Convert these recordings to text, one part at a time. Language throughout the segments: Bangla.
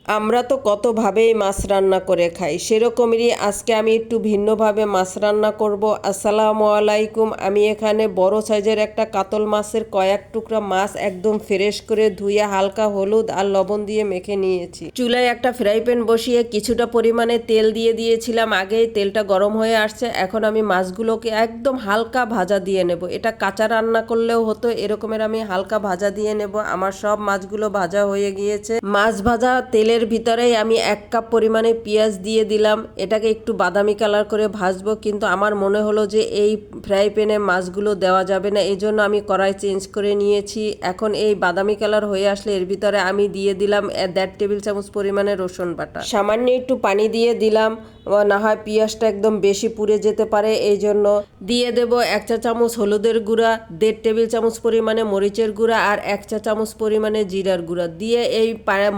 আমরা তো কতভাবেই মাছ রান্না করে খাই, সেরকমই আজকে আমি একটু ভিন্নভাবে মাছ রান্না করব। আসসালামু আলাইকুম। আমি এখানে বড় সাইজের একটা কাতল মাছের কয়েক টুকরা মাছ একদম ফ্রেশ করে ধুয়ে হালকা হলুদ আর লবণ দিয়ে মেখে নিয়েছি। চুলায় একটা ফ্রাই প্যান বসিয়ে কিছুটা পরিমাণে তেল দিয়ে দিয়েছিলাম। আগেই তেলটা গরম হয়ে আসছে। এখন আমি মাছগুলোকে একদম হালকা ভাজা দিয়ে নেব। এটা কাঁচা রান্না করলেও হতো, এরকমের আমি হালকা ভাজা দিয়ে নেব। আমার সব মাছগুলো ভাজা হয়ে গিয়েছে। মাছ ভাজা তেলের ভিতরেই আমি 1 কাপ পরিমাণে পেঁয়াজ দিয়ে দিলাম। এটাকে একটু বাদামি কালার করে ভাজবো, কিন্তু আমার মনে হলো যে এই ফ্রাই প্যানে মাছগুলো দেওয়া যাবে না, এই জন্য আমি কড়াই চেঞ্জ করে নিয়েছি। এখন এই বাদামি কালার হয়ে আসলে এর ভিতরে আমি দিয়ে দিলাম 1.5 টেবিল চামচ পরিমাণে রসুন বাটা। সামান্য একটু পানি দিয়ে দিলাম, না হয় পেঁয়াজটা একদম বেশি পুড়ে যেতে পারে, এই জন্য দিয়ে দেব 1 চা চামচ হলুদের গুঁড়া, 1.5 টেবিল চামচ পরিমাণে মরিচের গুঁড়া আর 1 চা চামচ পরিমাণে জিরার গুঁড়া দিয়ে এই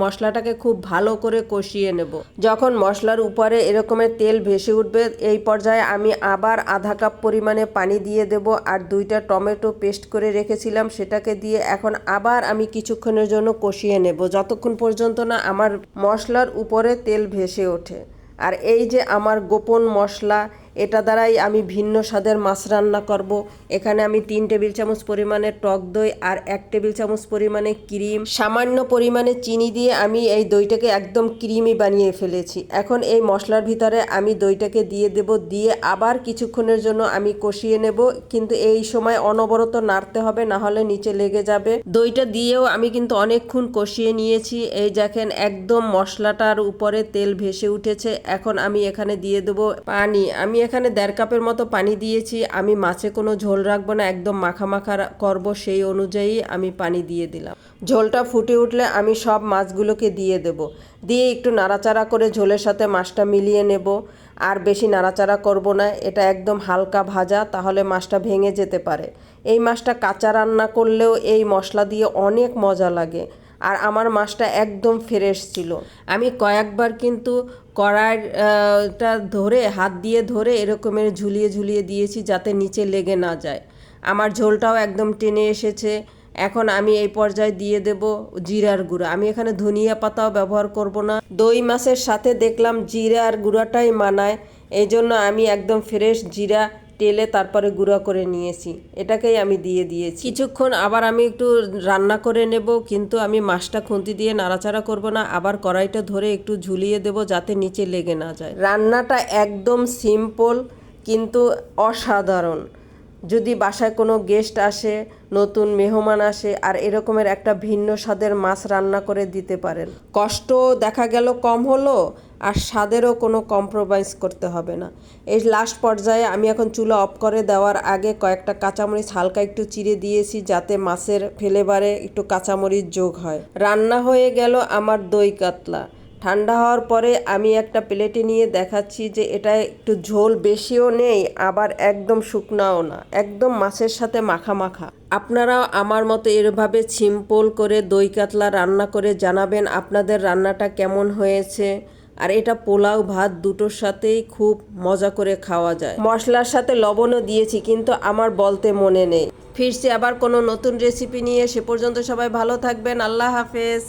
মশলাটাকে খুব ভালো করে কষিয়ে নেব। যখন মশলার উপরে এরকমের তেল ভেসে উঠবে, এই পর্যায়ে আমি আবার আধা কাপ পরিমাণে পানি দিয়ে দেব আর 2টা টমেটো পেস্ট করে রেখেছিলাম সেটাকে দিয়ে এখন আবার আমি কিছুক্ষণের জন্য কষিয়ে নেব, যতক্ষণ পর্যন্ত না আমার মশলার উপরে তেল ভেসে ওঠে। আর এই যে আমার গোপন মশলা, এটা দ্বারাই আমি ভিন্ন স্বাদের মাছ রান্না করব। এখানে আমি 3 টেবিল চামচ পরিমাণে টক দই আর 1 টেবিল চামচ পরিমাণে ক্রিম, সামান্য পরিমাণে চিনি দিয়ে আমি এই দইটাকে একদম ক্রিমি বানিয়ে ফেলেছি। এখন এই মশলার ভিতরে আমি দইটাকে দিয়ে দেব, দিয়ে আবার কিছুক্ষণের জন্য আমি কষিয়ে নেব, কিন্তু এই সময় অনবরত নাড়তে হবে, না হলে নিচে লেগে যাবে। দইটা দিয়েও আমি কিন্তু অনেকক্ষণ কষিয়ে নিয়েছি। এই দেখেন একদম মশলাটার উপরে তেল ভেসে উঠেছে। এখন আমি এখানে দিয়ে দেবো পানি। আমি এখানে 1.5 কাপের মতো পানি দিয়েছি। আমি মাছে কোনো ঝোল রাখবো না, একদম মাখা মাখা করব, সেই অনুযায়ী আমি পানি দিয়ে দিলাম। ঝোলটা ফুটে উঠলে আমি সব মাছগুলোকে দিয়ে দেব, দিয়ে একটু নাড়াচাড়া করে ঝোলের সাথে মাছটা মিলিয়ে নেব। আর বেশি নাড়াচাড়া করব না, এটা একদম হালকা ভাজা, তাহলে মাছটা ভেঙে যেতে পারে। এই মাছটা কাঁচা রান্না করলেও এই মশলা দিয়ে অনেক মজা লাগে। আর আমার মাছটা একদম ফ্রেশ ছিল। আমি কয়েকবার কিন্তু কড়াইটা ধরে হাত দিয়ে ধরে এরকমের ঝুলিয়ে ঝুলিয়ে দিয়েছি যাতে নিচে লেগে না যায়। আমার ঝোলটাও একদম টেনে এসেছে। এখন আমি এই পর্যায়ে দিয়ে দেব জিরার গুঁড়া। আমি এখানে ধনিয়া পাতাও ব্যবহার করব না। দই মাছের সাথে দেখলাম জিরার গুঁড়াটাই মানায়, এই জন্য আমি একদম ফ্রেশ জিরা তেলে তারপরে গুঁড়া করে নিয়েছি, এটাকেই আমি দিয়ে দিয়েছি। কিছুক্ষণ আবার আমি একটু রান্না করে নেব, কিন্তু আমি মাছটা খুন্তি দিয়ে নাড়াচাড়া করব না, আবার কড়াইটা ধরে একটু ঝুলিয়ে দেব যাতে নিচে লেগে না যায়। রান্নাটা একদম সিম্পল কিন্তু অসাধারণ। যদি বাসায় কোনো গেস্ট আসে, নতুন মেহমান আসে, আর এরকমের একটা ভিন্ন স্বাদের মাছ রান্না করে দিতে পারেন। কষ্ট দেখা গেল কম হলো, আর স্বাদেরও কোনো কম্প্রোমাইজ করতে হবে না। এই লাস্ট পর্যায়ে আমি এখন চুলা অফ করে দেওয়ার আগে কয়েকটা কাঁচামরিচ হালকা একটু চিড়ে দিয়েছি, যাতে মাছের ফ্লেভারে একটু কাঁচামরিচ যোগ হয়। রান্না হয়ে গেল আমার দই কাতলা। ঠান্ডা হওয়ার পরে আমি একটা প্লেটে নিয়ে দেখাচ্ছি যে এটা একটু ঝোল বেশিও নেই, আবার একদম শুকনাও না, একদম মাছের সাথে মাখা মাখা। আপনারাও আমার মতো এভাবে সিম্পল করে দই কাতলা রান্না করে জানাবেন আপনাদের রান্নাটা কেমন হয়েছে। আর এটা পোলাও ভাত দুটোর সাথেই খুব মজা করে খাওয়া যায়। মশলার সাথে লবণও দিয়েছি, কিন্তু আমার বলতে মনে নেই। ফিরছি আবার কোনো নতুন রেসিপি নিয়ে, সে পর্যন্ত সবাই ভালো থাকবেন। আল্লাহ হাফেজ।